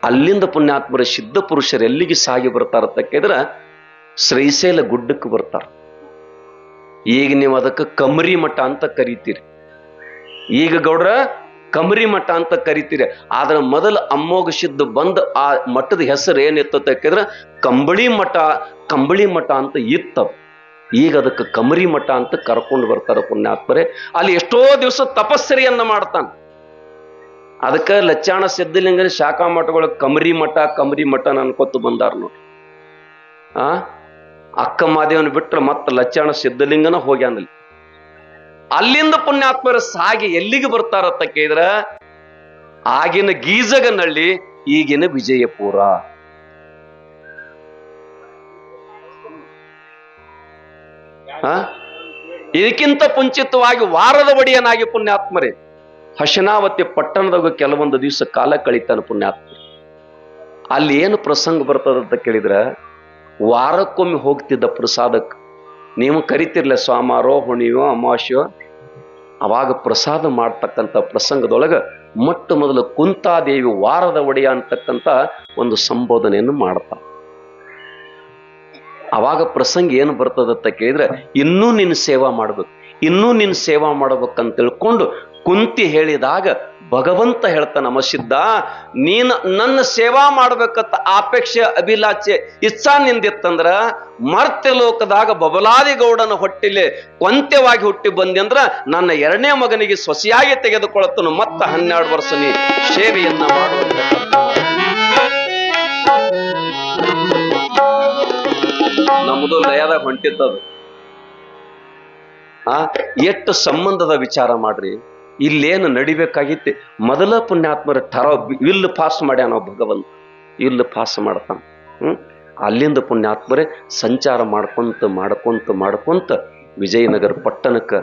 ಅಲ್ಲಿಂದ ಪುಣ್ಯಾತ್ಮರ ಸಿದ್ಧ ಪುರುಷರು ಎಲ್ಲಿಗೆ ಸಾಗಿ ಬರ್ತಾರಂತ ಕೇಳಿದ್ರ ಶ್ರೀಶೈಲ ಗುಡ್ಡಕ್ಕೆ ಬರ್ತಾರ. ಈಗ ನೀವು ಅದಕ್ಕೆ ಕಮರಿ ಮಠ ಅಂತ ಕರಿತೀರಿ. ಈಗ ಗೌಡ್ರ ಕಮರಿ ಮಠ ಅಂತ ಕರಿತೀರಿ. ಆದ್ರೆ ಮೊದಲು ಅಮ್ಮೋಘ ಸಿದ್ಧ ಬಂದ ಆ ಮಠದ ಹೆಸರು ಏನಿತ್ತು ಕೇಳಿದ್ರ ಕಂಬಳಿ ಮಠ ಅಂತ ಇತ್ತು. ಈಗ ಅದಕ್ಕೆ ಕಮರಿ ಮಠ ಅಂತ ಕರ್ಕೊಂಡು ಬರ್ತಾರ ಪುಣ್ಯಾತ್ಮರೇ. ಅಲ್ಲಿ ಎಷ್ಟೋ ದಿವಸ ತಪಸ್ಸರಿಯನ್ನ ಮಾಡ್ತಾನ. ಅದಕ್ಕೆ ಲಚ್ಚಾಣ ಸಿದ್ಧಲಿಂಗನ ಶಾಖಾ ಮಠಗಳು ಕಮರಿ ಮಠ ಅನ್ಕೊತ ಬಂದಾರ ನೋಡಿ. ಅಕ್ಕ ಮಾದೇವನ ಬಿಟ್ರೆ ಮತ್ತೆ ಲಚ್ಚಾಣ ಸಿದ್ಧಲಿಂಗನ ಹೋಗ್ಯಾನಲ್ಲಿ. ಅಲ್ಲಿಂದ ಪುಣ್ಯಾತ್ಮರ ಸಾಗಿ ಎಲ್ಲಿಗೆ ಬರ್ತಾರತ್ತ ಕೇಳಿದ್ರ ಆಗಿನ ಗೀಜಗನಹಳ್ಳಿ, ಈಗಿನ ವಿಜಯಪುರ. ಇದಕ್ಕಿಂತ ಮುಂಚಿತವಾಗಿ ವಾರದ ಒಡೆಯನಾಗಿ ಪುಣ್ಯಾತ್ಮರೇ ಹಸನಾವತಿ ಪಟ್ಟಣದಾಗ ಕೆಲವೊಂದು ದಿವಸ ಕಾಲ ಕಳೀತಾನ ಪುಣ್ಯಾತ್ಮ. ಅಲ್ಲಿ ಏನು ಪ್ರಸಂಗ ಬರ್ತದಂತ ಕೇಳಿದ್ರ ವಾರಕ್ಕೊಮ್ಮೆ ಹೋಗ್ತಿದ್ದ ಪ್ರಸಾದಕ್ಕೆ. ನೀವು ಕರಿತಿರ್ಲ ಸೋಮಾರೋ ಹುಣಿಯೋ ಅಮಾವಾಸ್ಯೋ, ಅವಾಗ ಪ್ರಸಾದ ಮಾಡ್ತಕ್ಕಂಥ ಪ್ರಸಂಗದೊಳಗ ಮೊಟ್ಟ ಮೊದಲು ಕುಂತಾದೇವಿ ವಾರದ ಒಡೆಯ ಅಂತಕ್ಕಂಥ ಒಂದು ಸಂಬೋಧನೆಯನ್ನು ಮಾಡ್ತಾ. ಅವಾಗ ಪ್ರಸಂಗ ಏನು ಬರ್ತದಂತ ಕೇಳಿದ್ರೆ ಇನ್ನೂ ನಿನ್ನ ಸೇವಾ ಮಾಡ್ಬೇಕಂತ ತಿಳ್ಕೊಂಡು ಕುಂತಿ ಹೇಳಿದಾಗ ಭಗವಂತ ಹೇಳ್ತಾನ, ಮಸಿದ್ದ ನೀನು ನನ್ನ ಸೇವಾ ಮಾಡ್ಬೇಕಂತ ಅಪೇಕ್ಷೆ ಅಭಿಲಾಷೆ ಇಚ್ಛಾ ನಿಂದಿತ್ತಂದ್ರ ಮರ್ತ್ಯ ಲೋಕದಾಗ ಬಬಲಾದಿ ಗೌಡನ ಹೊಟ್ಟಿಲೆ ಕೊಂತ್ಯವಾಗಿ ಹುಟ್ಟಿ ಬಂದಿ ಅಂದ್ರ ನನ್ನ 2ನೇ ಮಗನಿಗೆ ಸೊಸೆಯಾಗಿ ತೆಗೆದುಕೊಳ್ಳುತ್ತನು. ಮತ್ತ 12 ವರ್ಷ ನೀ ಸೇವೆಯನ್ನ ಮಾಡುವಂತ ನಮ್ಮದು ಲಯದಾಗ ಹೊಂಟಿದ್ದದು. ಎಷ್ಟು ಸಂಬಂಧದ ವಿಚಾರ ಮಾಡ್ರಿ. ಇಲ್ಲೇನು ನಡಿಬೇಕಾಗಿತ್ತೆ ಮೊದಲ ಪುಣ್ಯಾತ್ಮರ ವಿಲ್ ಪಾಸ್ ಮಾಡ್ಯಾನ ಭಗವಂತ. ವಿಲ್ ಪಾಸ್ ಮಾಡ್ತಾನ. ಅಲ್ಲಿಂದ ಪುಣ್ಯಾತ್ಮರೇ ಸಂಚಾರ ಮಾಡ್ಕೊಂತ ವಿಜಯನಗರ ಪಟ್ಟಣಕ್ಕೆ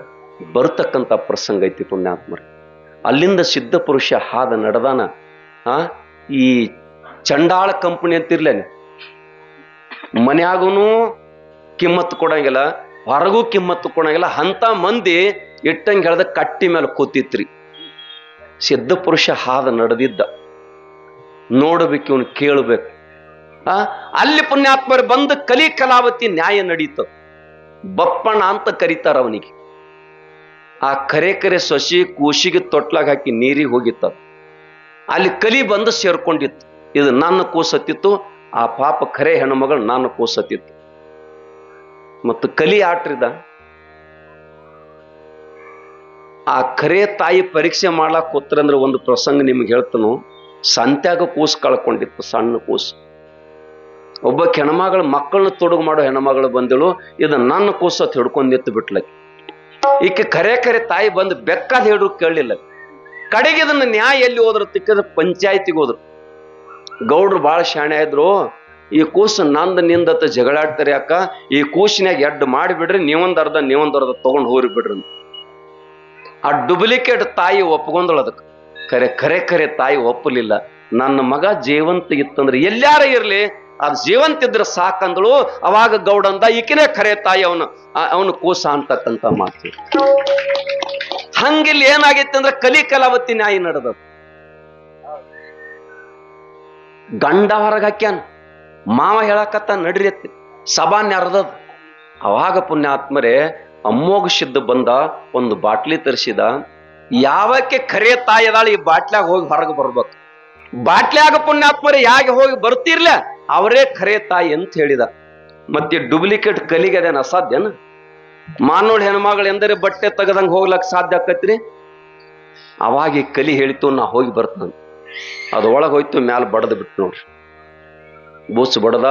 ಬರ್ತಕ್ಕಂಥ ಪ್ರಸಂಗ ಐತಿ ಪುಣ್ಯಾತ್ಮರೇ. ಅಲ್ಲಿಂದ ಸಿದ್ಧ ಪುರುಷ ಹಾದ ನಡೆದಾನ. ಈ ಚಂಡಾಳ ಕಂಪನಿ ಅಂತಿರ್ಲೇನೆ, ಮನ್ಯಾಗೂ ಕಿಮ್ಮತ್ತು ಕೊಡಂಗಿಲ್ಲ, ಹೊರಗೂ ಕಿಮ್ಮತ್ತು ಕೊಡಂಗಿಲ್ಲ ಅಂತ ಮಂದಿ ಇಟ್ಟಂಗೆ ಹೇಳ್ದ ಕಟ್ಟಿ ಮೇಲೆ ಕೂತಿತ್ರಿ. ಸಿದ್ಧ ಪುರುಷ ಹಾದ ನಡೆದಿದ್ದ, ನೋಡ್ಬೇಕು, ಇವನು ಕೇಳಬೇಕು. ಅಲ್ಲಿ ಪುಣ್ಯಾತ್ಮರು ಬಂದು ಕಲಿ ಕಲಾವತಿ ನ್ಯಾಯ ನಡೀತ. ಬಪ್ಪಣ್ಣ ಅಂತ ಕರೀತಾರ ಅವನಿಗೆ. ಆ ಕರೆ ಸೊಸಿ ಕೂಸಿಗೆ ತೊಟ್ಲಾಗ ಹಾಕಿ ನೀರಿಗೆ ಹೋಗಿತ್ತ. ಅಲ್ಲಿ ಕಲಿ ಬಂದು ಸೇರ್ಕೊಂಡಿತ್ತು. ಇದು ನನ್ನ ಕೂಸತ್ತಿತ್ತು, ಆ ಪಾಪ ಖರೆ ಹೆಣ್ಣುಮಗಳು ನಾನು ಕೂಸತ್ತಿತ್ತು. ಮತ್ತು ಕಲಿ ಆಟ್ರಿದ ಆ ಖರೆ ತಾಯಿ ಪರೀಕ್ಷೆ ಮಾಡ್ಲಾಕ್ ಕೂತ್ರಂದ್ರೆ ಒಂದು ಪ್ರಸಂಗ ನಿಮ್ಗೆ ಹೇಳ್ತನು. ಸಂತ್ಯಾಗ ಕೂಸು ಕಳ್ಕೊಂಡಿತ್ತು, ಸಣ್ಣ ಕೂಸು. ಒಬ್ಬ ಹೆಣ್ಮಗಳು ಮಕ್ಕಳನ್ನ ತೊಡಗು ಮಾಡೋ ಹೆಣ್ಮಗಳು ಬಂದಳು. ಇದು ನನ್ನ ಕೂಸತ್ ಹಿಡ್ಕೊಂಡಿತ್ತು ಬಿಟ್ಲಕ್ಕೆ. ಈಕೆ ಖರೆ ತಾಯಿ ಬಂದು ಬೆಕ್ಕಾದ ಹೇಳಿದ್ರು ಕೇಳಲಿಲ್ಲ. ಕಡೆಗೆ ಇದನ್ನ ನ್ಯಾಯ ಎಲ್ಲಿ ಹೋದ್ರು ತಿಕ್ಕದ್ರ ಪಂಚಾಯತಿಗೆ ಹೋದ್ರು. ಗೌಡ್ರು ಬಾಳ ಶಾಣೆ ಇದ್ರು. ಈ ಕೂಸು ನಂದ ನಿಂದತ್ತ ಜಗಳಾಡ್ತಾರೆ ಅಕ್ಕ, ಈ ಕೂಸಿನಾಗ ಎಡ್ಡು ಮಾಡಿಬಿಡ್ರಿ, ನೀವೊಂದ್ ಅರ್ಧ ತಗೊಂಡು ಹೋಗ್ರಿ ಬಿಡ್ರಿ. ಆ ಡುಪ್ಲಿಕೇಟ್ ತಾಯಿ ಒಪ್ಕೊಂಡಳು. ಅದಕ್ಕೆ ಖರೆ ತಾಯಿ ಒಪ್ಪಲಿಲ್ಲ. ನನ್ನ ಮಗ ಜೀವಂತ ಇತ್ತಂದ್ರೆ ಎಲ್ಲಾರ ಇರ್ಲಿ, ಅದು ಜೀವಂತ ಇದ್ರೆ ಸಾಕಂದಳು. ಅವಾಗ ಗೌಡಂದ ಈಕಿನೇ ಖರೆ ತಾಯಿ ಅವನು ಕೂಸ ಅಂತಕ್ಕಂಥ ಮಾತು. ಹಂಗಿಲ್ಲಿ ಏನಾಗೈತಿ ಅಂದ್ರೆ ಕಲಿ ಕಲಾವತಿ ನ್ಯಾಯ ನಡೆದ. ಗಂಡ ಹೊರಗೆ ಹಾಕ್ಯಾನ, ಮಾವ ಹೇಳಕತ್ತ ನಡ್ರಿ ಎತ್ತಿ, ಸಭಾ ನೆರೆದದ. ಅವಾಗ ಪುಣ್ಯಾತ್ಮರೇ ಅಮ್ಮೋಘ ಸಿದ್ಧ ಬಂದ, ಒಂದು ಬಾಟ್ಲಿ ತರಿಸಿದ. ಯಾವಕ್ಕೆ ಖರೆ ತಾಯಿ ಅದಾಳ, ಈ ಬಾಟ್ಲ್ಯಾಗ ಹೋಗಿ ಹೊರಗೆ ಬರ್ಬೇಕು. ಬಾಟ್ಲ್ಯಾಗ ಪುಣ್ಯಾತ್ಮರೇ ಯಾಕೆ ಹೋಗಿ ಬರ್ತಿರ್ಲ, ಅವರೇ ಖರೆ ತಾಯಿ ಅಂತ ಹೇಳಿದ. ಮತ್ತೆ ಡುಪ್ಲಿಕೇಟ್ ಕಲಿಗೆ ಅದೇನ ಅಸಾಧ್ಯನ? ಮಾನೋಳ್ ಹೆಣ್ಮಗಳು ಎಂದರೆ ಬಟ್ಟೆ ತೆಗದಂಗ ಹೋಗ್ಲಕ್ ಸಾಧ್ಯ ಆಕತ್ರಿ? ಅವಾಗ ಈ ಕಲಿ ಹೇಳಿತು, ನಾ ಹೋಗಿ ಬರ್ತಾನ. ಅದು ಒಳಗೆ ಹೋಯ್ತು, ಮ್ಯಾಲ ಬಡದ್ ಬಿಟ್ಟು ನೋಡ್ರಿ. ಬೂಸ್ ಬಡದ,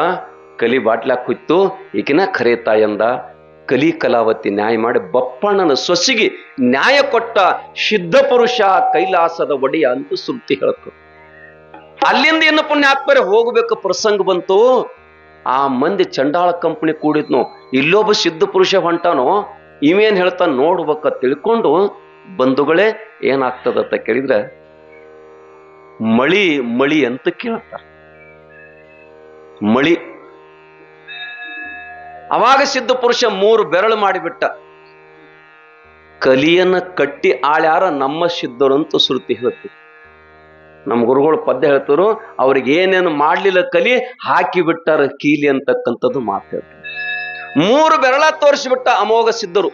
ಕಲಿ ಬಾಟ್ಲಾಕ್ ಹೋಯ್ತು. ಈಗಿನ ಖರೆ ತಾಯಿ ಅಂದ. ಕಲಿ ಕಲಾವತಿ ನ್ಯಾಯ ಮಾಡಿ ಬಪ್ಪಣ್ಣನ ಸೊಸಿಗೆ ನ್ಯಾಯ ಕೊಟ್ಟ ಸಿದ್ಧ ಪುರುಷ ಕೈಲಾಸದ ಒಡೆಯ ಅಂತ ಸುದ್ದಿ ಹೇಳ್ತು. ಅಲ್ಲಿಂದ ಇನ್ನು ಪುಣ್ಯಾತ್ಮರೇ ಹೋಗ್ಬೇಕು ಪ್ರಸಂಗ ಬಂತು. ಆ ಮಂದಿ ಚಂಡಾಳ ಕಂಪನಿ ಕೂಡಿದ್ನು. ಇಲ್ಲೊಬ್ಬ ಸಿದ್ಧ ಪುರುಷ ಹೊಂಟಾನೋ, ಇವೇನ್ ಹೇಳ್ತಾನ ನೋಡ್ಬೇಕ ತಿಳ್ಕೊಂಡು ಬಂಧುಗಳೇ ಏನಾಗ್ತದಂತ ಕೇಳಿದ್ರೆ ಮಳಿ ಅಂತ ಕೇಳ್ತಾರ. ಮಳಿ. ಅವಾಗ ಸಿದ್ಧ ಪುರುಷ 3 ಬೆರಳು ಮಾಡಿಬಿಟ್ಟ. ಕಲಿಯನ್ನ ಕಟ್ಟಿ ಆಳ್ಯಾರ ನಮ್ಮ ಸಿದ್ಧರು ಅಂತ ಶ್ರುತಿ ಹೇಳ್ತೀವಿ. ನಮ್ಮ ಗುರುಗಳು ಪದ್ಯ ಹೇಳ್ತಾರು, ಅವ್ರಿಗೆ ಏನೇನು ಮಾಡ್ಲಿಲ್ಲ ಕಲಿ ಹಾಕಿ ಬಿಟ್ಟಾರ ಕೀಲಿ ಅಂತಕ್ಕಂಥದ್ದು ಮಾತು ಹೇಳ್ತಾರೆ. 3 ಬೆರಳ ತೋರಿಸಿಬಿಟ್ಟ ಅಮೋಘ ಸಿದ್ಧರು.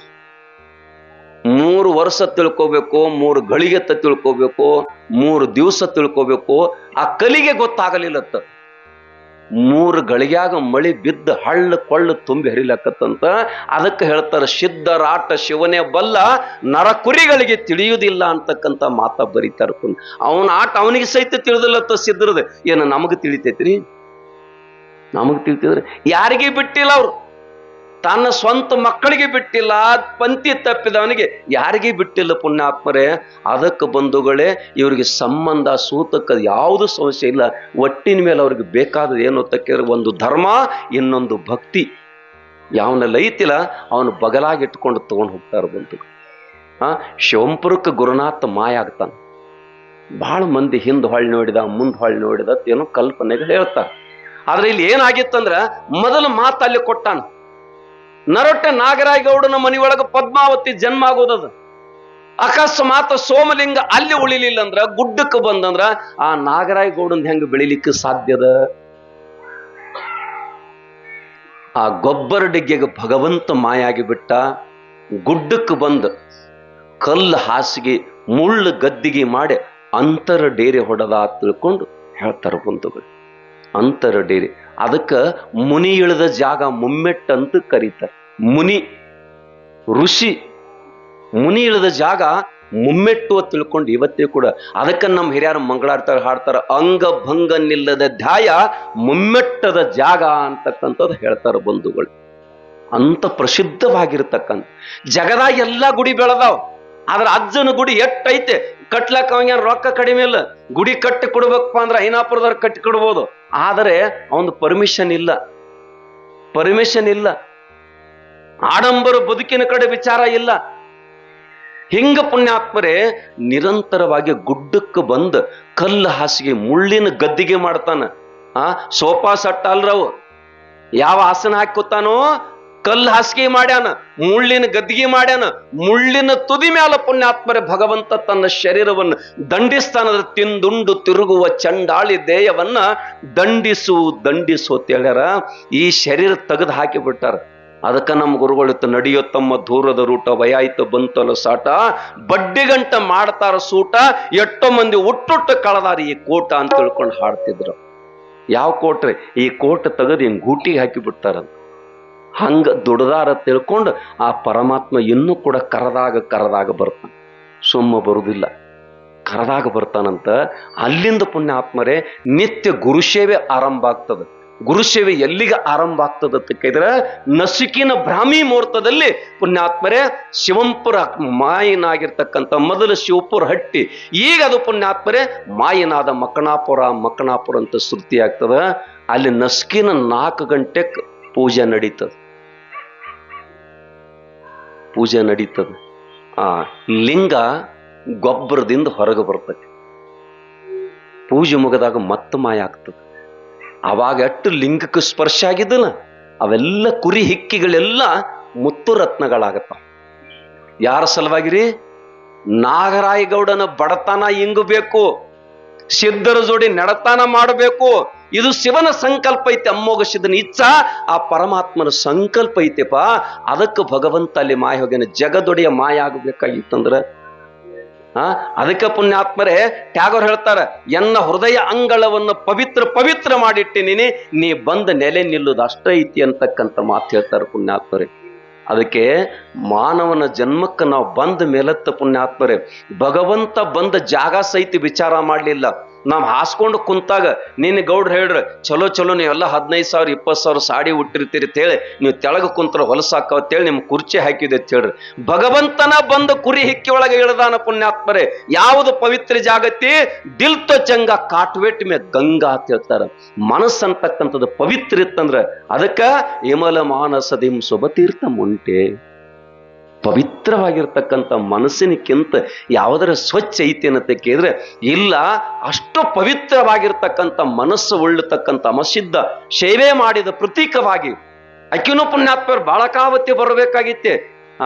3 ವರ್ಷ ತಿಳ್ಕೋಬೇಕು, 3 ಗಳಿಗೆ ತಿಳ್ಕೋಬೇಕು, 3 ದಿವಸ ತಿಳ್ಕೋಬೇಕು. ಆ ಕಲಿಗೆ ಗೊತ್ತಾಗಲಿಲ್ಲತ್ತ. 3 ಗಳಿಗ್ಯಾಗ ಮಳಿ ಬಿದ್ದ ಹಳ್ಳ ಕೊಳ್ಳು ತುಂಬಿ ಹರಿಲಕ್ಕತ್ತಂತ. ಅದಕ್ಕೆ ಹೇಳ್ತಾರ, ಸಿದ್ಧರಾಟ ಶಿವನೇ ಬಲ್ಲ, ನರಕುರಿಗಳಿಗೆ ತಿಳಿಯುವುದಿಲ್ಲ ಅಂತಕ್ಕಂಥ ಮಾತ ಬರೀತಾರ. ಅವನ ಆಟ ಅವನಿಗೆ ಸಹಿತ ತಿಳಿದಿಲ್ಲತ್ತ ಸಿದ್ಧರದ. ಏನು ನಮಗ್ ತಿಳಿತೈತ್ರಿ? ನಮಗ್ ತಿಳಿತಿದ್ರೆ ಯಾರಿಗೆ ಬಿಟ್ಟಿಲ್ಲ ಅವ್ರು. ತನ್ನ ಸ್ವಂತ ಮಕ್ಕಳಿಗೆ ಬಿಟ್ಟಿಲ್ಲ, ಪಂಥಿ ತಪ್ಪಿದವನಿಗೆ ಯಾರಿಗೆ ಬಿಟ್ಟಿಲ್ಲ ಪುಣ್ಯಾತ್ಮರೇ. ಅದಕ್ಕೆ ಬಂಧುಗಳೇ, ಇವರಿಗೆ ಸಂಬಂಧ ಸೂತಕ ಯಾವುದು ಸಮಸ್ಯೆ ಇಲ್ಲ. ಒಟ್ಟಿನ ಮೇಲೆ ಅವ್ರಿಗೆ ಬೇಕಾದ ಏನು ಅಂತ ಕೇಳಿದ್ರೆ, ಒಂದು ಧರ್ಮ, ಇನ್ನೊಂದು ಭಕ್ತಿ. ಯಾವನೆಲ್ಲ ಐತಿಲ್ಲ ಅವನು ಬಗಲಾಗಿ ಇಟ್ಕೊಂಡು ತಗೊಂಡು ಹೋಗ್ತಾರೆ ಬಂಧು. ಶಿವಂಪುರಕ್ಕೆ ಗುರುನಾಥ ಮಾಯ ಆಗ್ತಾನೆ. ಬಹಳ ಮಂದಿ ಹಿಂದ್ ಹೊಳ್ಳಿ ನೋಡಿದ, ಮುಂದ್ ಹೊಳ್ಳಿ ನೋಡಿದ ಏನೋ ಕಲ್ಪನೆಗಳು ಹೇಳ್ತಾರೆ. ಆದ್ರೆ ಇಲ್ಲಿ ಏನಾಗಿತ್ತಂದ್ರ, ಮೊದಲ ಮಾತು ಅಲ್ಲಿ ಕೊಟ್ಟಾನ. ನರೊಟ್ಟೆ ನಾಗರಾಯಗೌಡನ ಮನೆಯೊಳಗ ಪದ್ಮಾವತಿ ಜನ್ಮ ಆಗೋದದ. ಅಕಸ್ಮಾತ್ ಸೋಮಲಿಂಗ ಅಲ್ಲಿ ಉಳಿಲಿಲ್ಲ ಅಂದ್ರ, ಗುಡ್ಡಕ್ಕೆ ಬಂದಂದ್ರ ಆ ನಾಗರಾಯಗೌಡನ್ ಹೆಂಗ ಬೆಳಿಲಿಕ್ಕೆ ಸಾಧ್ಯದ? ಆ ಗೊಬ್ಬರ ಡಿಗ್ಗೆಗೆ ಭಗವಂತ ಮಾಯಾಗಿ ಬಿಟ್ಟ. ಗುಡ್ಡಕ್ಕೆ ಬಂದ ಕಲ್ಲು ಹಾಸಿಗೆ ಮುಳ್ಳು ಗದ್ದಿಗೆ ಮಾಡಿ ಅಂತರ ಡೇರೆ ಹೊಡೆದ ತಿಳ್ಕೊಂಡು ಹೇಳ್ತಾರ ಬಂಧುಗಳು. ಅಂತರ ಡೇರೆ, ಅದಕ್ಕ ಮುನಿ ಇಳಿದ ಜಾಗ ಮುಮ್ಮೆಟ್ಟಂತ ಕರೀತಾರೆ. ಮುನಿ ಋಷಿ ಮುನಿ ಇಳಿದ ಜಾಗ ಮುಮ್ಮೆಟ್ಟು ಅಂತ ತಿಳ್ಕೊಂಡು ಇವತ್ತೇ ಕೂಡ ಅದಕ್ಕ ನಮ್ಮ ಹಿರಿಯರು ಮಂಗಳಾರ್ಥ ಹಾಡ್ತಾರ, ಅಂಗ ಭಂಗ ನಿಲ್ಲದ ಧ್ಯಾಯ ಮುಮ್ಮೆಟ್ಟದ ಜಾಗ ಅಂತಕ್ಕಂಥದ್ದು ಹೇಳ್ತಾರ ಬಂಧುಗಳು. ಅಂತ ಪ್ರಸಿದ್ಧವಾಗಿರ್ತಕ್ಕಂಥ ಜಗದಾಗ ಎಲ್ಲಾ ಗುಡಿ ಬೆಳೆದಾವ್. ಆದ್ರ ಅಜ್ಜನ ಗುಡಿ ಎಟ್ಟೈತೆ, ಕಟ್ಲಕ್ಕ ಅವಂಗ ರೊಕ್ಕ ಕಡಿಮೆ ಇಲ್ಲ. ಗುಡಿ ಕಟ್ಟಿ ಕೊಡ್ಬೇಕಪ್ಪ ಅಂದ್ರೆ ಐನಾಪುರದವ್ರು ಕಟ್ಟಿ ಕೊಡ್ಬೋದು. ಆದರೆ ಅವನು ಪರ್ಮಿಷನ್ ಇಲ್ಲ. ಆಡಂಬರ ಬದುಕಿನ ಕಡೆ ವಿಚಾರ ಇಲ್ಲ. ಹಿಂಗ ಪುಣ್ಯಾತ್ಮರೇ ನಿರಂತರವಾಗಿ ಗುಡ್ಡಕ್ಕೆ ಬಂದ ಕಲ್ಲು ಹಾಸಿಗೆ ಮುಳ್ಳಿನ ಗದ್ದಿಗೆ ಮಾಡ್ತಾನ. ಸೋಫಾ ಸೆಟ್ ಅಲ್ರವು. ಯಾವ ಆಸನ ಹಾಕೋತಾನೋ ಕಲ್ಲು ಹಾಸಿಗೆ ಮಾಡ್ಯಾನ, ಮುಳ್ಳಿನ ಗದ್ದಿಗೆ ಮಾಡ್ಯಾನ. ಮುಳ್ಳಿನ ತುದಿ ಮ್ಯಾಲ ಪುಣ್ಯಾತ್ಮರೇ ಭಗವಂತ ತನ್ನ ಶರೀರವನ್ನು ದಂಡಿಸ್ತಾನದ. ತಿಂದುಂಡು ತಿರುಗುವ ಚಂಡಾಳಿ ದೇಯವನ್ನ ದಂಡಿಸು ಅಂತ ಹೇಳ್ಯಾರ. ಈ ಶರೀರ ತೆಗೆದು ಹಾಕಿ ಬಿಟ್ಟಾರ. ಅದಕ್ಕ ನಮ್ಮ ಗುರುಗಳಿತ್ತು, ನಡೆಯೋ ತಮ್ಮ ದೂರದ ರೂಟ ವಯಾಯ್ತು ಬಂತಲ್ಲ ಸಾಟ, ಬಡ್ಡಿಗಂಟ ಮಾಡ್ತಾರ ಸೂಟ, ಎಷ್ಟೋ ಮಂದಿ ಹುಟ್ಟುಟ್ಟು ಕಳದಾರ ಈ ಕೋಟ ಅಂತ ತಿಳ್ಕೊಂಡು ಹಾಡ್ತಿದ್ರು. ಯಾವ ಕೋಟ್ರಿ? ಈ ಕೋಟ ತೆಗೆದು ಹಿಂಗ್ ಗೂಟಿಗೆ ಹಾಕಿ ಬಿಡ್ತಾರಂತ. ಹಂಗ ದುಡ್ದಾರ ತಿಳ್ಕೊಂಡು ಆ ಪರಮಾತ್ಮ ಇನ್ನೂ ಕೂಡ ಕರದಾಗ ಬರ್ತಾನ. ಸುಮ್ಮ ಬರುವುದಿಲ್ಲ, ಕರದಾಗ ಬರ್ತಾನಂತ. ಅಲ್ಲಿಂದ ಪುಣ್ಯಾತ್ಮರೇ ನಿತ್ಯ ಗುರುಸೇವೆ ಆರಂಭ ಆಗ್ತದೆ. ಗುರುಸೇವೆ ಎಲ್ಲಿಗೆ ಆರಂಭ ಆಗ್ತದ ಅಂತ ಕೇಳಿದ್ರೆ, ನಸುಕಿನ ಬ್ರಾಹ್ಮಿ ಮುಹೂರ್ತದಲ್ಲಿ ಪುಣ್ಯಾತ್ಮರೇ ಶಿವಂಪುರ ಮಾಯಿನಾಗಿರ್ತಕ್ಕಂಥ ಮೊದಲು ಶಿವಪುರ ಹಟ್ಟಿ, ಈಗ ಅದು ಪುಣ್ಯಾತ್ಮರೇ ಮಾಯಿನಾದ ಮಕ್ಕಣಾಪುರ ಅಂತ ಶ್ರುತಿ ಆಗ್ತದ. ಅಲ್ಲಿ ನಸುಕಿನ 4 ಗಂಟೆಗೆ ಪೂಜೆ ನಡೀತದೆ. ಆ ಲಿಂಗ ಗೊಬ್ಬರದಿಂದ ಹೊರಗೆ ಬರ್ತದೆ. ಪೂಜೆ ಮುಗಿದಾಗ ಮತ್ತೆ ಮಾಯ ಆಗ್ತದೆ. ಅವಾಗ ಎಷ್ಟು ಲಿಂಗಕ್ಕೆ ಸ್ಪರ್ಶ ಆಗಿದ್ದಲ್ಲ, ಅವೆಲ್ಲ ಕುರಿ ಹಿಕ್ಕಿಗಳೆಲ್ಲ ಮುತ್ತು ರತ್ನಗಳಾಗತ್ತಾವ. ಯಾರ ಸಲುವಾಗಿರಿ? ನಾಗರಾಯಗೌಡನ ಬಡತನ ಇಂಗಬೇಕು, ಸಿದ್ಧರ ಜೋಡಿ ನಡತಾನ ಮಾಡಬೇಕು. ಇದು ಶಿವನ ಸಂಕಲ್ಪ ಐತೆ. ಅಮ್ಮೋಗ ಸಿದ್ಧನ ಇಚ್ಛಾ, ಆ ಪರಮಾತ್ಮನ ಸಂಕಲ್ಪ ಐತೆಪ್ಪ. ಅದಕ್ಕೆ ಭಗವಂತ ಅಲ್ಲಿ ಮಾಯ ಹೋಗ್ಯಾನ. ಜಗದೊಡೆಯ ಮಾಯ ಆಗಬೇಕಾಗಿತ್ತಂದ್ರ ಅದಕ್ಕೆ ಪುಣ್ಯಾತ್ಮರೇ ಟ್ಯಾಗೋರ್ ಹೇಳ್ತಾರ, ಎನ್ನ ಹೃದಯ ಅಂಗಳವನ್ನು ಪವಿತ್ರ ಮಾಡಿಟ್ಟಿನಿ, ನೀ ಬಂದ ನೆಲೆ ನಿಲ್ಲುದು ಅಷ್ಟ ಐತಿ ಅಂತಕ್ಕಂಥ ಮಾತು ಹೇಳ್ತಾರೆ ಪುಣ್ಯಾತ್ಮರೇ. ಅದಕ್ಕೆ ಮಾನವನ ಜನ್ಮಕ್ಕೆ ನಾವು ಬಂದ ಮೇಲತ್ತ ಪುಣ್ಯಾತ್ಮರೇ ಭಗವಂತ ಬಂದ ಜಾಗ ಸಹಿತ ವಿಚಾರ ಮಾಡಲಿಲ್ಲ. ನಾವು ಹಾಸ್ಕೊಂಡು ಕುಂತಾಗ ನಿನ್ನ ಗೌಡ್ರು ಹೇಳ್ರ, ಚಲೋ ನೀವೆಲ್ಲ 15,000 20,000 ಸಾಡಿ ಹುಟ್ಟಿರ್ತೀರಿ ಅಂತ ಹೇಳಿ ನೀವು ತೆಳಗ ಕುಂತರ ಹೊಲಸಾಕ ಅಂತೇಳಿ ನಿಮ್ ಕುರ್ಚಿ ಹಾಕಿದೆ ಅಂತ ಹೇಳ್ರಿ. ಭಗವಂತನ ಬಂದ ಕುರಿ ಹಿಕ್ಕಿ ಒಳಗೆ ಇಳದಾನ ಪುಣ್ಯಾತ್ಮರೇ. ಯಾವುದು ಪವಿತ್ರ ಜಾಗತಿ? ದಿಲ್ ತೋ ಚಂಗ ಕಾಟ್ವೆಟ್ ಮೇ ಗಂಗಾ ಅಂತ ಹೇಳ್ತಾರ. ಮನಸ್ಸಂತಕ್ಕಂಥದ್ದು ಪವಿತ್ರ ಇತ್ತಂದ್ರ ಅದಕ್ಕ ವಿಮಲ ಮಾನಸದಿಂ ಶುಭತೀರ್ಥ ಮುಂಟೆ. ಪವಿತ್ರವಾಗಿರ್ತಕ್ಕಂಥ ಮನಸ್ಸಿನಕ್ಕಿಂತ ಯಾವುದರ ಸ್ವಚ್ಛ ಐತಿ ಅಂತ ಕೇಳಿದ್ರೆ ಇಲ್ಲ. ಅಷ್ಟು ಪವಿತ್ರವಾಗಿರ್ತಕ್ಕಂಥ ಮನಸ್ಸು ಉಳ್ಳತಕ್ಕಂಥ ಮಸಿದ್ದ ಸೇವೆ ಮಾಡಿದ ಪ್ರತೀಕವಾಗಿ ಅಕ್ಕಿನೂ ಪುಣ್ಯಾತ್ಮರು ಬಾಳಕಾವತಿ ಬರಬೇಕಾಗಿತ್ತೆ.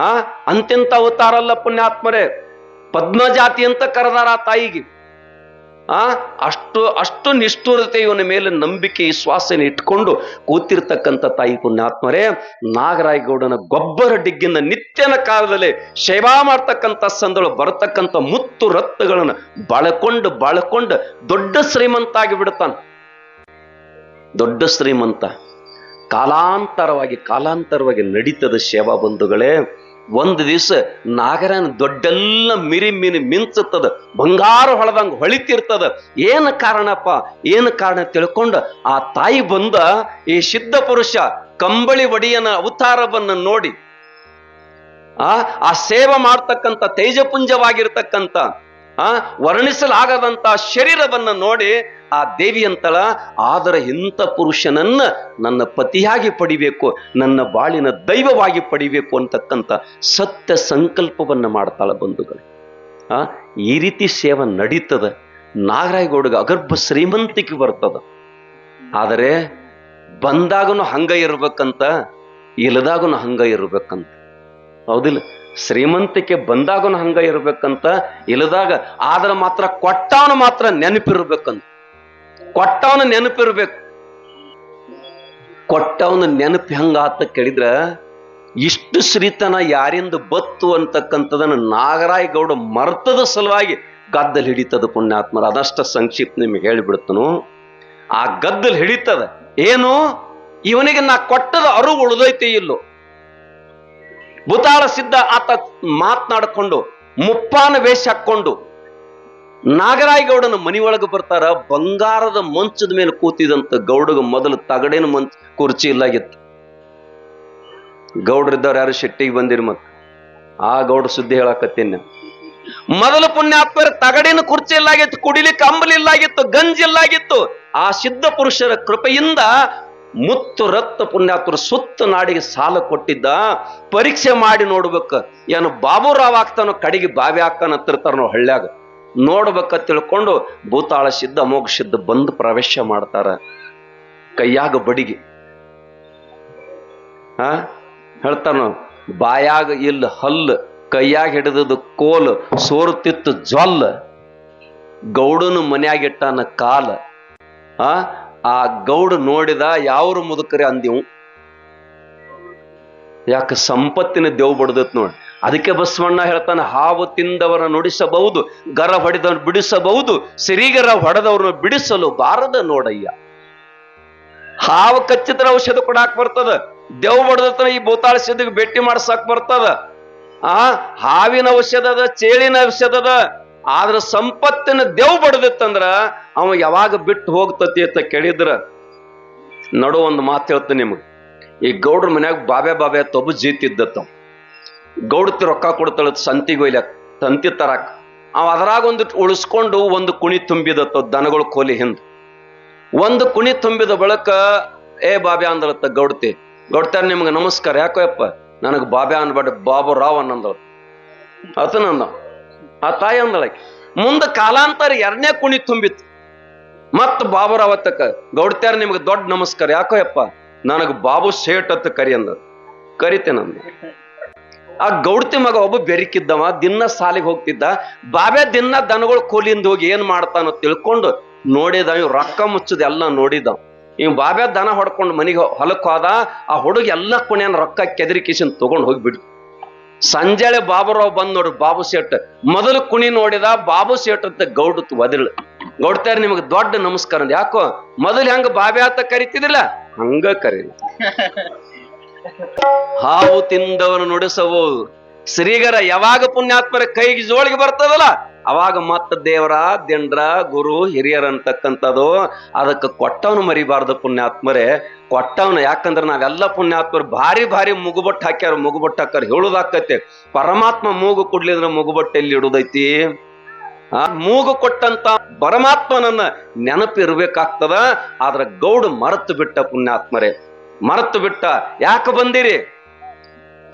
ಅಂತ್ಯಂತ ಅವತಾರಲ್ಲ ಪುಣ್ಯಾತ್ಮರೇ. ಪದ್ಮಜಾತಿ ಅಂತ ಕರೆದಾರ ಆ ತಾಯಿಗೆ. ಅಷ್ಟು ನಿಷ್ಠುರತೆ ಇವನ ಮೇಲೆ ನಂಬಿಕೆ ವಿಶ್ವಾಸನ ಇಟ್ಕೊಂಡು ಕೂತಿರ್ತಕ್ಕಂಥ ತಾಯಿ ಪುಣ್ಯಾತ್ಮರೇ, ನಾಗರಾಯಗೌಡನ ಗೊಬ್ಬರ ಡಿಗ್ಗಿನ ನಿತ್ಯನ ಕಾಲದಲ್ಲಿ ಸೇವಾ ಮಾಡ್ತಕ್ಕಂಥ ಸಂದಳು ಬರತಕ್ಕಂಥ ಮುತ್ತು ರತ್ನಗಳನ್ನು ಬಳಕೊಂಡು ದೊಡ್ಡ ಶ್ರೀಮಂತ ಆಗಿ ಬಿಡ್ತಾನೆ. ದೊಡ್ಡ ಶ್ರೀಮಂತ. ಕಾಲಾಂತರವಾಗಿ ನಡೀತದ ಸೇವಾ ಬಂಧುಗಳೇ. ಒಂದು ದಿವಸ ನಾಗರನ ದೊಡ್ಡೆಲ್ಲ ಮಿಂಚುತ್ತದ, ಬಂಗಾರ ಹೊಳದಂಗ ಹೊಳಿತಿರ್ತದ. ಏನು ಕಾರಣ ತಿಳ್ಕೊಂಡು ಆ ತಾಯಿ ಬಂದ ಈ ಸಿದ್ಧ ಪುರುಷ ಕಂಬಳಿ ಒಡೆಯನ ಅವತಾರವನ್ನ ನೋಡಿ, ಆ ಸೇವೆ ಮಾಡ್ತಕ್ಕಂಥ ತೇಜಪುಂಜವಾಗಿರ್ತಕ್ಕಂಥ ವರ್ಣಿಸಲಾಗದಂತ ಶರೀರವನ್ನ ನೋಡಿ ಆ ದೇವಿ ಅಂತಳ, ಆದರೆ ಇಂಥ ಪುರುಷನನ್ನ ನನ್ನ ಪತಿಯಾಗಿ ಪಡಿಬೇಕು, ನನ್ನ ಬಾಳಿನ ದೈವವಾಗಿ ಪಡಿಬೇಕು ಅಂತಕ್ಕಂಥ ಸತ್ಯ ಸಂಕಲ್ಪವನ್ನ ಮಾಡ್ತಾಳ ಬಂಧುಗಳೇ. ಈ ರೀತಿ ಸೇವೆ ನಡೀತದ. ನಾಗರಾಯಗೌಡಗೆ ಅಗರ್ಭ ಶ್ರೀಮಂತಿಕೆ ಬರ್ತದ. ಆದರೆ ಬಂದಾಗನು ಹಂಗ ಇರ್ಬೇಕಂತ, ಇಲ್ಲದಾಗನು ಹಂಗ ಇರ್ಬೇಕಂತ. ಹೌದಿಲ್ಲ? ಶ್ರೀಮಂತಿಕೆ ಬಂದಾಗನು ಹಂಗ ಇರ್ಬೇಕಂತ, ಇಲ್ಲದಾಗ ಆದ್ರೆ ಮಾತ್ರ ಕೊಟ್ಟವನು ಮಾತ್ರ ನೆನಪಿರ್ಬೇಕಂತ. ಕೊಟ್ಟವನ ನೆನಪಿರ್ಬೇಕು. ಕೊಟ್ಟವನ ನೆನಪು ಹೆಂಗ ಆತ ಕೇಳಿದ್ರ, ಇಷ್ಟು ಶ್ರೀತನ ಯಾರಿಂದ ಬತ್ತು ಅಂತಕ್ಕಂಥದನ್ನ ನಾಗರಾಯಗೌಡ ಮರ್ತದ ಸಲುವಾಗಿ ಗದ್ದಲ್ ಹಿಡಿತದ ಪುಣ್ಯಾತ್ಮರ. ಅದಷ್ಟ ಸಂಕ್ಷಿಪ್ತ ನಿಮ್ಗೆ ಹೇಳಿಬಿಡ್ತನು. ಆ ಗದ್ದಲ್ ಹಿಡಿತದ ಏನು, ಇವನಿಗೆ ನಾ ಕೊಟ್ಟದ ಅರು ಉಳಿದೈತಿ ಇಲ್ಲೋ. ಭೂತಾಳ ಸಿದ್ಧ ಆತ ಮಾತನಾಡ್ಕೊಂಡು ಮುಪ್ಪಾನ ವೇಷ ಹಾಕೊಂಡು ನಾಗರಾಯಗೌಡನ ಮನಿಯೊಳಗೆ ಬರ್ತಾರ. ಬಂಗಾರದ ಮಂಚದ ಮೇಲೆ ಕೂತಿದಂತ ಗೌಡಗ ಮೊದಲು ತಗಡಿನ ಕುರ್ಚಿ ಇಲ್ಲಾಗಿತ್ತು. ಗೌಡ್ರಿದ್ದವ್ರು ಯಾರು ಶೆಟ್ಟಿಗೆ ಬಂದಿರಿ, ಮತ್ತ ಆ ಗೌಡ ಸುದ್ದಿ ಹೇಳಕತ್ತೀನಿ. ಮೊದಲು ಪುಣ್ಯಾತ್ಮರ ತಗಡಿನ ಕುರ್ಚಿ ಇಲ್ಲಾಗಿತ್ತು, ಕುಡಿಲಿಕ್ಕೆ ಅಂಬಲಿ ಇಲ್ಲಾಗಿತ್ತು, ಗಂಜಿ ಇಲ್ಲಾಗಿತ್ತು. ಆ ಸಿದ್ಧ ಪುರುಷರ ಕೃಪೆಯಿಂದ ಮುತ್ತು ರತ್ನ ಪುಣ್ಯಾತ್ಮರು ಸುತ್ತ ನಾಡಿಗೆ ಸಾಲ ಕೊಟ್ಟಿದ್ದ. ಪರೀಕ್ಷೆ ಮಾಡಿ ನೋಡ್ಬೇಕ, ಏನು ಬಾಬುರಾವ್ ಆಗ್ತಾನೋ ಕಡೆಗೆ ಬಾವಿ ಹಾಕ್ತಾನ ಹತ್ತಿರ್ತಾರ ನಾವು ಹಳ್ಳ್ಯಾಗ. ನೋಡ್ಬೇಕ ತಿಳ್ಕೊಂಡು ಭೂತಾಳ ಸಿದ್ಧ ಅಮೋಘ ಸಿದ್ಧ ಬಂದು ಪ್ರವೇಶ ಮಾಡ್ತಾರ. ಕೈಯಾಗ ಬಡಿಗೆ ಹೇಳ್ತಾನ, ಬಾಯಾಗ ಇಲ್ಲ ಹಲ್ಲು, ಕೈಯಾಗ ಹಿಡಿದದು ಕೋಲು, ಸೋರುತ್ತಿತ್ತು ಜ್ವಲ್ಲ, ಗೌಡನು ಮನ್ಯಾಗಿಟ್ಟಾನ ಕಾಲ. ಆ ಗೌಡ ನೋಡಿದ, ಯಾವ್ರು ಮುದುಕರಿ ಅಂದಿವು, ಯಾಕೆ ಸಂಪತ್ತಿನ ದೇವ್ ಬಡ್ದತ್ ನೋಡಿ. ಅದಕ್ಕೆ ಬಸವಣ್ಣ ಹೇಳ್ತಾನೆ, ಹಾವು ತಿಂದವರ ನುಡಿಸಬಹುದು, ಗರ ಹೊಡೆದವ್ರು ಬಿಡಿಸಬಹುದು, ಸಿರಿಗರ ಹೊಡೆದವ್ರನ್ನ ಬಿಡಿಸಲು ಬಾರದ ನೋಡಯ್ಯ. ಹಾವು ಕಚ್ಚಿದ್ರ ಔಷಧ ಕೊಡಾಕ್ ಬರ್ತದ, ದೇವ್ ಬಡ್ದತನ ಈ ಭೂತಾಳ ಸಿದ್ಧಿಗೆ ಭೇಟಿ ಮಾಡ್ಸಕ್ ಬರ್ತದ. ಹಾವಿನ ಔಷಧ ಅದ, ಚೇಳಿನ ಔಷಧ ಅದ. ಆದ್ರ ಸಂಪತ್ತಿನ ದೇವ್ ಬಡ್ದಿತ್ತಂದ್ರ ಅವ ಯಾವಾಗ ಬಿಟ್ಟು ಹೋಗ್ತತಿ ಅಂತ ಕೇಳಿದ್ರ ನಡು ಒಂದು ಮಾತು ಹೇಳ್ತಾನೆ ನಿಮಗ್. ಈ ಗೌಡ್ರ ಮನ್ಯಾಗ ಬಾಬೆ ತೊಬ್ಬು ಜೀತಿದ್ದತ್ತ. ಗೌಡತಿ ರೊಕ್ಕ ಕೊಡ್ತಾಳ ಸಂತಿಗೆ ಒಯ್ಲಾಕ, ತಂತಿ ತರಾಕ. ಅವ ಅದರಾಗ ಒಂದು ಉಳಿಸ್ಕೊಂಡು ಒಂದು ಕುಣಿ ತುಂಬಿದತ್ತ ದನಗಳು ಕೋಲಿ ಹಿಂದ. ಒಂದು ಕುಣಿ ತುಂಬಿದ ಬಳಕ ಬಾಬೆ ಅಂದಳತ್ತ ಗೌಡತಿ. ಗೌಡ್ತಾರ ನಿಮ್ಗೆ ನಮಸ್ಕಾರ. ಯಾಕೋಯಪ್ಪ, ನನಗ್ ಬಾಬೆ ಅನ್ಬೇಡ, ಬಾಬುರಾವ್ ಅನ್ನಂದಳ. ಆತನಂದ. ಆ ತಾಯಿ ಅಂದಳಕ್ಕೆ. ಮುಂದೆ ಕಾಲಾಂತರ ಎರಡನೇ ಕುಣಿ ತುಂಬಿತ್ತು. ಮತ್ ಬಾಬುರಾವ್ ಅತ್ತಕ್ಕ ಗೌಡ್ತಾರ ನಿಮ್ಗೆ ದೊಡ್ಡ ನಮಸ್ಕಾರ. ಯಾಕೋಯಪ್ಪ, ನನಗ್ ಬಾಬು ಶೇಟ್ ಅತ್ತ ಕರಿ ಅಂದ. ಕರಿತೇನಂದ. ಆ ಗೌಡ್ತಿ ಮಗ ಒಬ್ಬ ಬೆರಿಕಿದ್ದವ, ದಿನ ಸಾಲಿಗೆ ಹೋಗ್ತಿದ್ದ. ಬಾಬೆ ದಿನ ದನಗಳು ಕೋಲಿಂದ ಹೋಗಿ ಏನ್ ಮಾಡ್ತಾನೋ ತಿಳ್ಕೊಂಡು ನೋಡಿದ. ಇವ್ ರೊಕ್ಕ ಮುಚ್ಚದ ಎಲ್ಲ ನೋಡಿದ. ಇವ್ ಬಾಬೆ ದನ ಹೊಡ್ಕೊಂಡು ಮನಿಗೆ ಹೊಲಕ್ ಹೋದ. ಆ ಹುಡುಗ ಎಲ್ಲ ಕುಣಿಯನ್ ರೊಕ್ಕ ಕೆದರಿ ಕಿಶನ್ ತಗೊಂಡ್ ಹೋಗ್ಬಿಡ್. ಸಂಜೆಳೆ ಬಾಬುರಾವ್ ಬಂದ್ ನೋಡ್ರಿ, ಬಾಬು ಶೇಟ್ ಮೊದಲು ಕುಣಿ ನೋಡಿದ. ಬಾಬು ಶೇಟ್ ಅಂತ ಗೌಡತ್ ಒದಿಳ. ಗೌಡ್ತಾರ ನಿಮಗ್ ದೊಡ್ಡ ನಮಸ್ಕಾರ ಅಂದ. ಯಾಕೋ ಮೊದಲು ಹೆಂಗ ಬಾಬೆ ಆತ ಕರಿತಿದಿಲ್ಲ ಹಂಗ ಕರೀ. ಹಾವು ತಿಂದವನು ನುಡಿಸಬಹುದು, ಶ್ರೀಗರ ಯಾವಾಗ ಪುಣ್ಯಾತ್ಮರ ಕೈಗೆ ಜೋಳಿಗೆ ಬರ್ತದಲ್ಲ ಅವಾಗ ಮತ್ತ ದೇವರ ದಿಂಡ್ರ ಗುರು ಹಿರಿಯರ ಅಂತಕ್ಕಂಥದ್ದು. ಅದಕ್ಕೆ ಕೊಟ್ಟವನು ಮರಿಬಾರ್ದು ಪುಣ್ಯಾತ್ಮರೇ, ಕೊಟ್ಟವನ. ಯಾಕಂದ್ರೆ ನಾವೆಲ್ಲ ಪುಣ್ಯಾತ್ಮರು ಭಾರಿ ಮುಗುಬಟ್ಟು ಹಾಕ್ಯಾರ ಹೇಳುದಾಕೈತೆ. ಪರಮಾತ್ಮ ಮೂಗು ಕೊಡ್ಲಿದ್ರೆ ಮುಗುಬಟ್ಟು ಎಲ್ಲಿ ಇಡುದೈತಿ? ಮೂಗು ಕೊಟ್ಟಂತ ಪರಮಾತ್ಮನನ್ನ ನೆನಪಿರ್ಬೇಕಾಗ್ತದ. ಆದ್ರ ಗೌಡ ಮರೆತು ಬಿಟ್ಟ ಪುಣ್ಯಾತ್ಮರೇ, ಮರೆತು ಬಿಟ್ಟ. ಯಾಕೆ ಬಂದಿರಿ?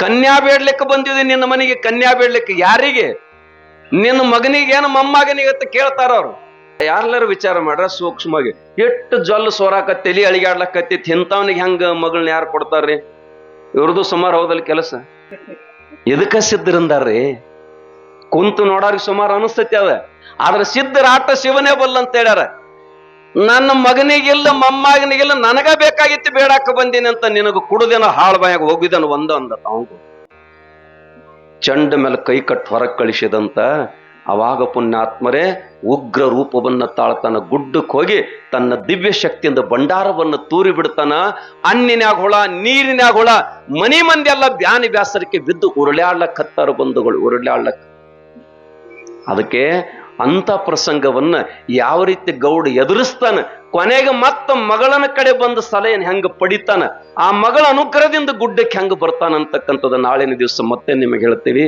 ಕನ್ಯಾ ಬೇಡ್ಲಿಕ್ಕೆ ಬಂದಿದೆ ನಿನ್ನ ಮನೆಗೆ. ಕನ್ಯಾ ಬೇಡ್ಲಿಕ್ಕೆ ಯಾರಿಗೆ? ನಿನ್ನ ಮಗನಿಗೆ ಏನು ಮೊಮ್ಮಗನಿಗೆ ಅಂತ ಕೇಳ್ತಾರ ಅವ್ರು. ಯಾರೆಲ್ಲರೂ ವಿಚಾರ ಮಾಡ್ರ ಸೂಕ್ಷ್ಮವಾಗಿ. ಎಷ್ಟು ಜೊಲ್ಲು ಸೋರಾಕತ್ತಿ, ತಲಿ ಅಳಿಗಾಡ್ಲಕತ್ತಿ, ಇಂಥವನಿಗೆ ಹೆಂಗ ಮಗಳನ್ನ ಯಾರು ಕೊಡ್ತಾರ್ರಿ? ಇವ್ರದ್ದು ಸುಮಾರು ಹೌದಲ್ ಕೆಲಸ. ಇದಕ್ಕ ಸಿದ್ಧರಂದಾರ್ರಿ. ಕುಂತು ನೋಡೋರಿಗೆ ಸುಮಾರು ಅನಿಸ್ತೈತಿ ಅದ. ಆದ್ರೆ ಸಿದ್ಧರಾಟ ಶಿವನೇ ಬಲ್ಲ ಅಂತ ಹೇಳ್ಯಾರ. ನನ್ನ ಮಗನಿಗಿಲ್ಲ ಮೊಮ್ಮಗನಿಗಿಲ್ಲ ನನಗ ಬೇಕಾಗಿತ್ತು ಬೇಡಾಕ ಬಂದೀನಿ ಅಂತ ನಿನಗ ಕುಡುದೇನೋ ಹಾಳು ಬಾಯಾಗ ಹೋಗಿದನು ಒಂದ ಅಂದ ತಾವು ಚಂಡ ಮೇಲೆ ಕೈ ಕಟ್ಟು ಹೊರಗೆ ಕಳಿಸಿದಂತ. ಅವಾಗ ಪುಣ್ಯಾತ್ಮರೇ ಉಗ್ರ ರೂಪವನ್ನ ತಾಳ್ತಾನ, ಗುಡ್ಡಕ್ಕೆ ಹೋಗಿ ತನ್ನ ದಿವ್ಯ ಶಕ್ತಿಯಿಂದ ಭಂಡಾರವನ್ನು ತೂರಿ ಬಿಡ್ತಾನ. ಅನ್ನಿನ್ಯಾಗ ಹುಳ, ನೀರಿನ್ಯಾಗ ಹುಳ, ಮನಿ ಮಂದಿ ಎಲ್ಲ ಬ್ಯಾನಿ ಬ್ಯಾಸರಕ್ಕೆ ಬಿದ್ದು ಉರುಳ್ಯಾಡ್ಲಕ್ಕತ್ತಾರ ಬಂಧುಗಳು, ಉರುಳ್ಯಾಡ್ಲಕ್ಕ. ಅದಕ್ಕೆ ಅಂತ ಪ್ರಸಂಗವನ್ನ ಯಾವ ರೀತಿ ಗೌಡ ಎದುರಿಸ್ತಾನ, ಕೊನೆಗೆ ಮತ್ತ ಮಗಳನ ಕಡೆ ಬಂದ ಸಲಹೆಯನ್ನು ಹೆಂಗ ಪಡಿತಾನ, ಆ ಮಗಳ ಅನುಗ್ರಹದಿಂದ ಗುಡ್ಡಕ್ಕೆ ಹೆಂಗ ಬರ್ತಾನ ಅಂತಕ್ಕಂಥದ್ದು ನಾಳಿನ ದಿವಸ ಮತ್ತೆ ನಿಮಗೆ ಹೇಳ್ತೀವಿ.